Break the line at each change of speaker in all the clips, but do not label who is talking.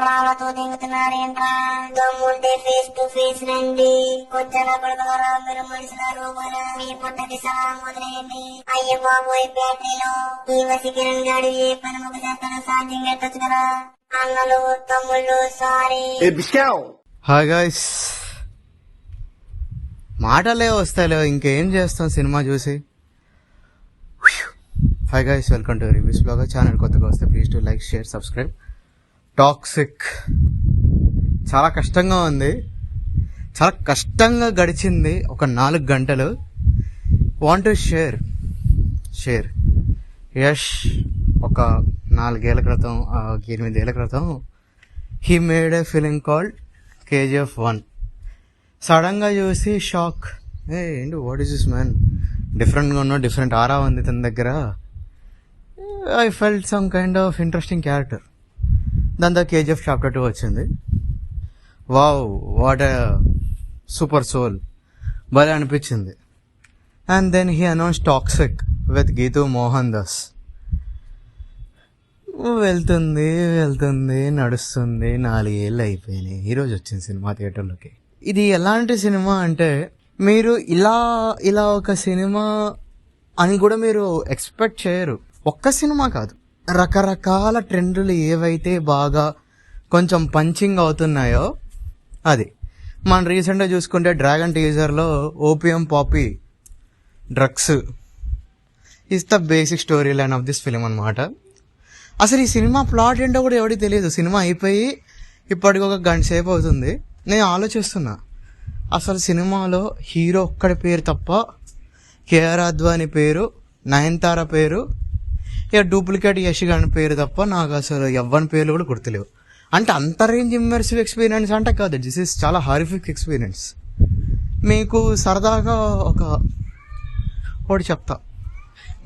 రాళ్లతో దిగుతున్నారేంట్రా? దమ్ముంటే face to face రండి. కొంచెం కొడుకులరా, మీరు మనుషుల రూపాల మీ పుట్టకి సలాం వదిలేయండి. అయ్య బాబోయ్, బ్యాటరీలో ఈ వసీకరణ్ గాడు ఏ పని ముఖ చేస్తాడో సాధ్యం పెట్టచ్చు కదా. అన్నలు తమ్ముళ్ళు సారీ.
హాయ్ గాయ్స్, మాటలే వస్తాయిలే, ఇంకేం చేస్తాం సినిమా చూసి. Hi guys, welcome two reviews blog. Channel కొత్తగా వస్తే please to like, share, subscribe. Toxic చాలా కష్టంగా ఉంది, చాలా కష్టంగా గడిచింది ఒక 4 గంటలు. వాంట్ టు షేర్ యష్ ఒక 4 ఏళ్ల క్రితం, 8 ఏళ్ల క్రితం he made A film called KGF 1. సడన్గా చూసి షాక్, ఏంటి వాట్ ఈస్ దిస్ మ్యాన్, డిఫరెంట్గా ఉన్నా, డిఫరెంట్ ఆరా ఉంది తన దగ్గర. I felt some kind of interesting character. దాంతో KGF Chapter 2 వచ్చింది. Wow, what a super soul, భలే అనిపించింది. And then he announce toxic with Geetu Mohan Das. వెళ్తుంది నడుస్తుంది, 4 ఏళ్ళు అయిపోయినాయి. ఈరోజు వచ్చింది సినిమా థియేటర్లోకి. ఇది ఎలాంటి సినిమా అంటే, మీరు ఇలా ఒక సినిమా అని కూడా మీరు ఎక్స్పెక్ట్ చేయరు. ఒక్క సినిమా కాదు, రకరకాల ట్రెండ్లు ఏవైతే బాగా కొంచెం పంచింగ్ అవుతున్నాయో అది. మనం రీసెంట్గా చూసుకుంటే డ్రాగన్ టీజర్లో opium poppy drugs is the basic story line of this film అనమాట. అసలు ఈ సినిమా ప్లాట్ ఏంటో కూడా ఎవరికి తెలియదు. సినిమా అయిపోయి ఇప్పటికి ఒక గంట సేపు అవుతుంది. నేను ఆలోచిస్తున్నా, అసలు సినిమాలో హీరో ఒక్కడి పేరు తప్ప, కేఆర్ అద్వాని పేరు, నయనతార పేరు, ఇక డూప్లికేట్ యష్ గాని పేరు తప్ప నాకు అసలు ఎవ్వని పేర్లు కూడా గుర్తులేవు. అంటే అంత రేంజ్ ఇమ్మర్సివ్ ఎక్స్పీరియన్స్ అంటే కాదు, దిస్ ఇస్ చాలా హారిఫిక్ ఎక్స్పీరియన్స్. మీకు సరదాగా ఒకటి చెప్తా.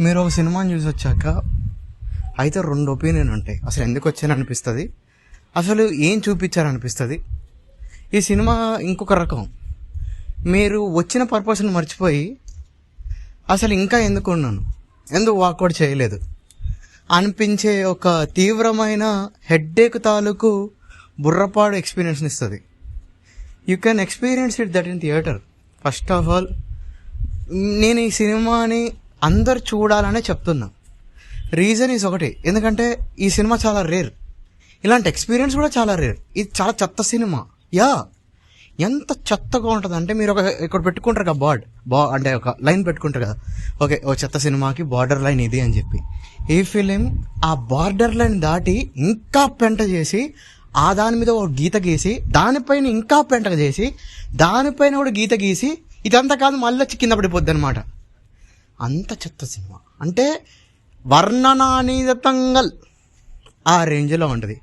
మీరు ఒక సినిమాని చూసి వచ్చాక అయితే 2 ఒపీనియన్ ఉంటాయి. అసలు ఎందుకు వచ్చాను అనిపిస్తుంది, అసలు ఏం చూపించారనిపిస్తుంది. ఈ సినిమా ఇంకొక రకం, మీరు వచ్చిన పర్పస్ని మర్చిపోయి అసలు ఇంకా ఎందుకు ఉన్నాను, ఎందుకు వాకౌట్ చేయలేదు అనిపించే ఒక తీవ్రమైన హెడ్ఏక్ తాలూకు బుర్రపాడు ఎక్స్పీరియన్స్ని ఇస్తుంది. You can experience it that in theatre. First of all, నేను ఈ సినిమాని అందరు చూడాలనే చెప్తున్నా. రీజన్ ఈజ్ ఒకటి, ఎందుకంటే ఈ సినిమా చాలా రేర్, ఇలాంటి ఎక్స్పీరియన్స్ కూడా చాలా రేర్. ఇది చాలా చెత్త సినిమా. ఎంత చెత్తగా ఉంటుంది అంటే, మీరు ఇక్కడ పెట్టుకుంటారు కదా అంటే ఒక లైన్ పెట్టుకుంటారు కదా, ఓకే ఓ చెత్త సినిమాకి బార్డర్ లైన్ ఇది అని చెప్పి. ఈ ఫిలిం ఆ బార్డర్ లైన్ దాటి ఇంకా పెంట చేసి, ఆ దాని మీద ఒక గీత గీసి, దానిపైన ఇంకా పెంట చేసి, దానిపైన కూడా గీత గీసి, ఇదంతా కాదు మళ్ళీ వచ్చి కింద పడిపోద్ది అనమాట. అంత చెత్త సినిమా అంటే వర్ణనానీతంగల్ ఆ రేంజ్లో ఉంటుంది.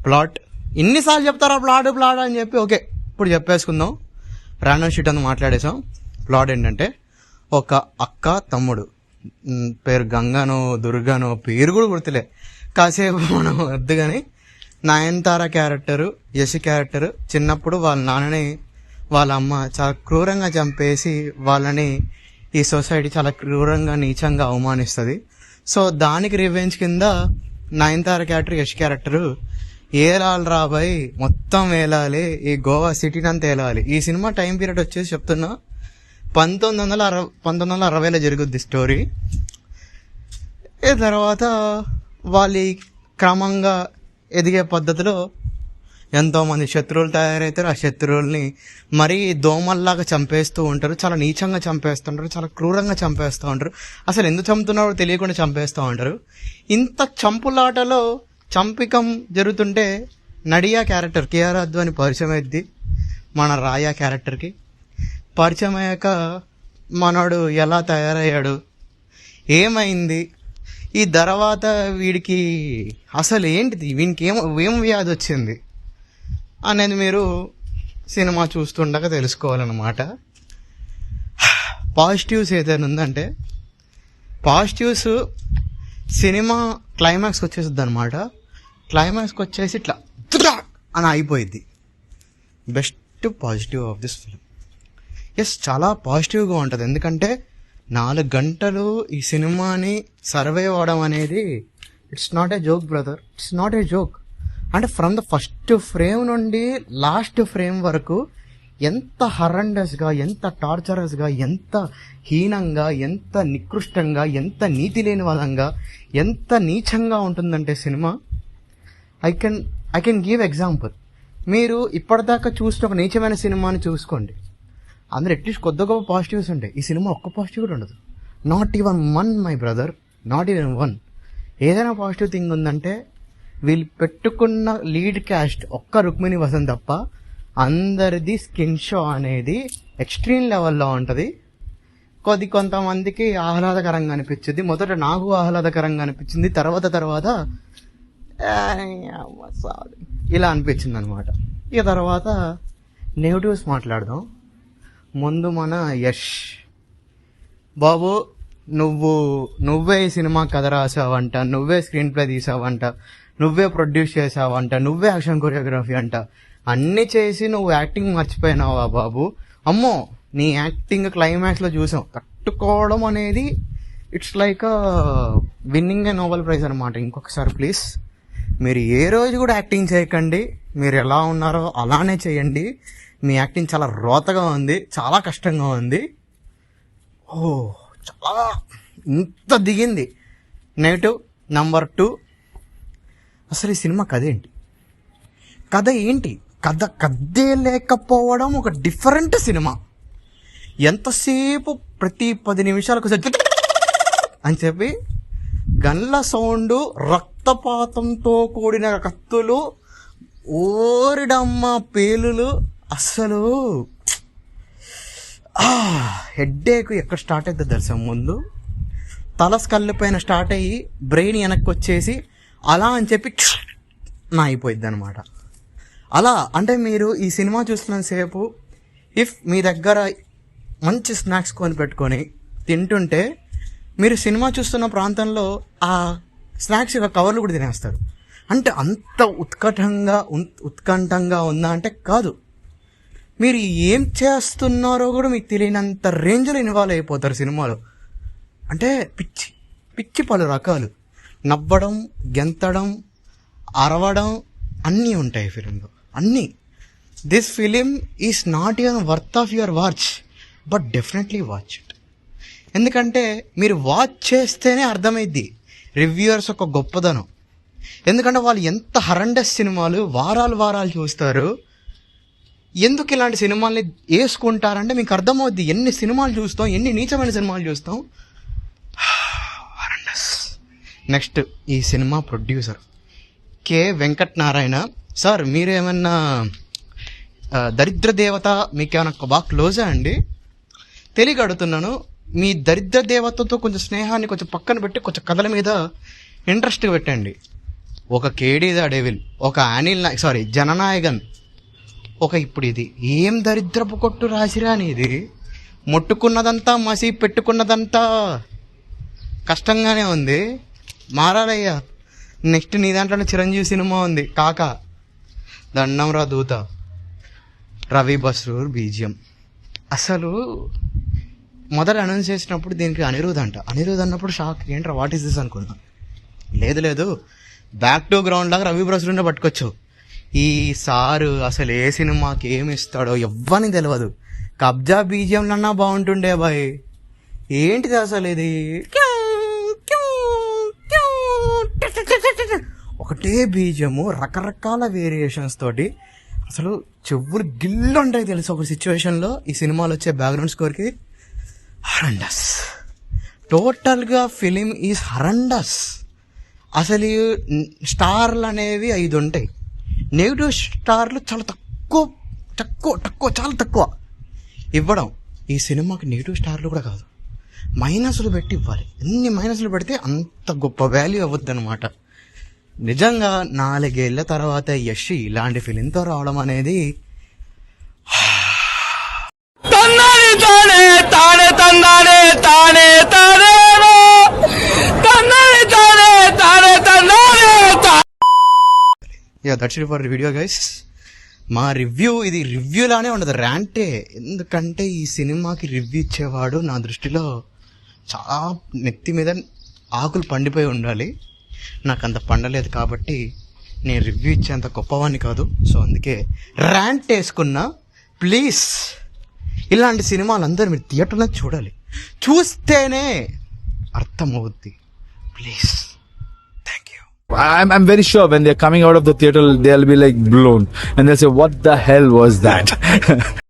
ప్లాట్ ఎన్నిసార్లు చెప్తారా ప్లాట్ అని చెప్పి, ఓకే ఇప్పుడు చెప్పేసుకుందాం, ర్యాండమ్ షీట్ అని మాట్లాడేసాం. ప్లాట్ ఏంటంటే, ఒక అక్క తమ్ముడు, పేరు గంగానో దుర్గానో పేరు కూడా గుర్తులే, కాసేపు మనం వద్దు కానీ, నయనతార క్యారెక్టరు, యశ్ క్యారెక్టరు చిన్నప్పుడు వాళ్ళ నాన్నని వాళ్ళ అమ్మ చాలా క్రూరంగా చంపేసి వాళ్ళని ఈ సొసైటీ చాలా క్రూరంగా నీచంగా అవమానిస్తుంది. సో దానికి రివెంజ్ కింద నయనతార క్యారెక్టర్, యశ్ క్యారెక్టరు ఏలాలి రాబాయ్, మొత్తం వేలాలి, ఈ గోవా సిటీని అంతా వేలాలి. ఈ సినిమా టైం పీరియడ్ వచ్చేసి చెప్తున్నా 1960లో జరుగుద్ది స్టోరీ. ఈ తర్వాత వాళ్ళు క్రమంగా ఎదిగే పద్ధతిలో ఎంతోమంది శత్రువులు తయారవుతారు. ఆ శత్రువుల్ని మరీ దోమల్లాగా చంపేస్తూ ఉంటారు, చాలా నీచంగా చంపేస్తుంటారు, చాలా క్రూరంగా చంపేస్తూ ఉంటారు. అసలు ఎందుకు చంపుతున్నారో తెలియకుండా చంపేస్తూ ఉంటారు. ఇంత చంపులాటలో చంపికం జరుగుతుంటే నడియా క్యారెక్టర్ కేఆర్ అద్వాని పరిచయం అయింది మన రాయా క్యారెక్టర్కి. పరిచయం అయ్యాక మనోడు ఎలా తయారయ్యాడు, ఏమైంది, ఈ తర్వాత వీడికి అసలు ఏంటిది, వీనికి ఏం వ్యాధి వచ్చింది అనేది మీరు సినిమా చూస్తుండగా తెలుసుకోవాలన్నమాట. పాజిటివ్స్ ఏదైనా ఉందంటే, పాజిటివ్స్ సినిమా క్లైమాక్స్కి వచ్చేస్తుంది అనమాట. క్లైమాక్స్కి వచ్చేసి ఇట్లా అని అయిపోయింది. Best positive of this film. Yes, చాలా పాజిటివ్గా ఉంటుంది. ఎందుకంటే 4 గంటలు ఈ సినిమాని సర్వైవ్ అవడం అనేది it's not a joke brother, it's not a joke. అంటే ఫ్రమ్ ద ఫస్ట్ ఫ్రేమ్ నుండి లాస్ట్ ఫ్రేమ్ వరకు ఎంత హరండస్గా, ఎంత టార్చరస్గా, ఎంత హీనంగా, ఎంత నికృష్టంగా, ఎంత నీతి లేని విధంగా, ఎంత నీచంగా ఉంటుందంటే cinema. I can give example. మీరు ఇప్పటిదాకా చూసిన ఒక నీచమైన సినిమాని చూసుకోండి, అందులో అట్లీస్ట్ కొద్ది గొప్ప పాజిటివ్స్ ఉంటాయి. ఈ సినిమా ఒక్క పాజిటివ్ కూడా ఉండదు. Not even one my brother, not even one. ఏదైనా పాజిటివ్ థింగ్ ఉందంటే వీళ్ళు పెట్టుకున్న లీడ్ క్యాస్ట్ ఒక్క రుక్మిణి వసంత్ తప్ప అందరిది స్కిన్ షో అనేది ఎక్స్ట్రీమ్ లెవెల్లో ఉంటుంది. కొంతమందికి ఆహ్లాదకరంగా అనిపించింది. మొదట నాకు ఆహ్లాదకరంగా అనిపించింది, తర్వాత ఇలా అనిపించింది అనమాట. ఇక తర్వాత నెగిటివ్స్ మాట్లాడదాం. ముందు మన యష్ బాబు, నువ్వే ఈ సినిమా కథ రాసావంట, నువ్వే స్క్రీన్ ప్లే తీసావంట, నువ్వే ప్రొడ్యూస్ చేసావంట, నువ్వే యాక్షన్ కొరియోగ్రఫీ అంట, అన్నీ చేసి నువ్వు యాక్టింగ్ మర్చిపోయినావా బాబు? అమ్మో, నీ యాక్టింగ్ క్లైమాక్స్లో చూసాం. తట్టుకోవడం అనేది it's like winnowing A Nobel prize అనమాట. ఇంకొకసారి ప్లీజ్, మీరు ఏ రోజు కూడా యాక్టింగ్ చేయకండి. మీరు ఎలా ఉన్నారో అలానే చేయండి. మీ యాక్టింగ్ చాలా రోతగా ఉంది, చాలా కష్టంగా ఉంది. చాలా ఇంత దిగింది. నెగిటివ్ నెంబర్ 2, అసలు ఈ సినిమా కథ ఏంటి? కథే లేకపోవడం ఒక డిఫరెంట్ సినిమా. ఎంతసేపు ప్రతి 10 నిమిషాలకు అని చెప్పి గన్ల సౌండ్, రక్తపాతంతో కూడిన కత్తులు, ఓరిడమ్మ పేలులు. అస్సలు హెడ్ఏక్ ఎక్కడ స్టార్ట్ అవుతుంది తెలుసా? ముందు తల స్కల్ పైన స్టార్ట్ అయ్యి బ్రెయిన్ వెనక్కి వచ్చేసి అలా అని చెప్పి నా అయిపోయింది అనమాట. అలా అంటే మీరు ఈ సినిమా చూస్తున్నంతసేపు ఇఫ్ మీ దగ్గర మంచి స్నాక్స్ కొని పెట్టుకొని తింటుంటే మీరు సినిమా చూస్తున్న ప్రాంతంలో ఆ స్నాక్స్ యొక్క కవర్లు కూడా తినేస్తారు. అంటే అంత ఉత్కంఠంగా ఉందా అంటే కాదు. మీరు ఏం చేస్తున్నారో కూడా మీకు తెలియనంత రేంజ్లో ఇన్వాల్వ్ అయిపోతారు సినిమాలో. అంటే పిచ్చి పలు రకాలు, నవ్వడం, గెంతడం, అరవడం అన్నీ ఉంటాయి ఫిలింలో, అన్నీ. This film is not even worth of your watch, but definitely watch it. ఎందుకంటే మీరు వాచ్ చేస్తేనే అర్థమైద్ది రివ్యూయర్స్ ఒక గొప్పదనం. ఎందుకంటే వాళ్ళు ఎంత హరండస్ సినిమాలు వారాలు చూస్తారు. ఎందుకు ఇలాంటి సినిమాల్ని వేసుకుంటారంటే మీకు అర్థమవుద్ది. ఎన్ని సినిమాలు చూస్తాం, ఎన్ని నీచమైన సినిమాలు చూస్తాం. నెక్స్ట్ ఈ cinema producer K Venkat Narayana sir. మీరు ఏమన్నా దరిద్ర దేవత మీకేమైనా బాగా క్లోజా అండి? తెలియక అడుగుతున్నాను. మీ దరిద్ర దేవతతో కొంచెం స్నేహాన్ని కొంచెం పక్కన పెట్టి కొంచెం కథల మీద ఇంట్రెస్ట్ పెట్టండి. ఒక కేడీ ద డెవిల్, ఒక జననాయకన్, ఒక ఇప్పుడు ఇది ఏం దరిద్రపు కొట్టు రాసిరాని. ఇది ముట్టుకున్నదంతా మసి, పెట్టుకున్నదంతా కష్టంగానే ఉంది. మారాలయ్యా. నెక్స్ట్ నీ దాంట్లోనే చిరంజీవి సినిమా ఉంది, కాకా దండం రా దూత, రవి బస్రూర్ బీజియం. అసలు మొదట అనౌన్స్ చేసినప్పుడు దీనికి అనిరుద్ అన్నప్పుడు షాక్, ఏంట్రా వాట్ ఈస్ దిస్ అనుకున్నా. లేదు బ్యాక్ టు గ్రౌండ్ లాగా రవి బస్రూర్నే పట్టుకోవచ్చు. ఈ సారు అసలు ఏ సినిమాకి ఏమి ఇస్తాడో ఎవ్వని తెలియదు. కబ్జా బీజియంలన్నా బాగుంటుండే బాయ్. ఏంటిది అసలు ఇది? ఒకటే బీజియము, రకరకాల వేరియేషన్స్ తోటి అసలు చెవులు గిల్లు ఉంటాయి తెలుసు. ఒక సిచ్యువేషన్లో ఈ సినిమాలో వచ్చే బ్యాక్గ్రౌండ్ స్కోర్కి హరండస్. టోటల్గా ఫిలిం ఈజ్ హరండస్. అసలు స్టార్లు అనేవి 5 ఉంటాయి. నెగిటివ్ స్టార్లు చాలా చాలా తక్కువ ఇవ్వడం. ఈ సినిమాకి నెగిటివ్ స్టార్లు కూడా కాదు, మైనస్లు పెట్టి ఇవ్వాలి. ఎన్ని మైనస్లు పెడితే అంత గొప్ప వాల్యూ అవ్వద్దు అనమాట. నిజంగా 4 ఏళ్ల తర్వాత యష్ ఇలాంటి ఫిలింతో రావడం అనేది that's it for video guys. మా రివ్యూ ఇది రివ్యూలానే ఉండదు, ర్యాంటే. ఎందుకంటే ఈ సినిమాకి రివ్యూ ఇచ్చేవాడు నా దృష్టిలో చాలా నెత్తి మీద ఆకులు పండిపోయి ఉండాలి. నాకు అంత పండలేదు కాబట్టి నేను రివ్యూ ఇచ్చేంత గొప్పవాడిని కాదు. సో అందుకే ర్యాంట్ వేసుకున్నా. ప్లీజ్ ఇలాంటి సినిమాలు అందరూ మీరు థియేటర్లో చూడాలి, చూస్తేనే అర్థమవుద్ది. Please, thank you.
I'm very sure when they're coming out of the theater, they'll be like blown and they'll say, what the hell was that?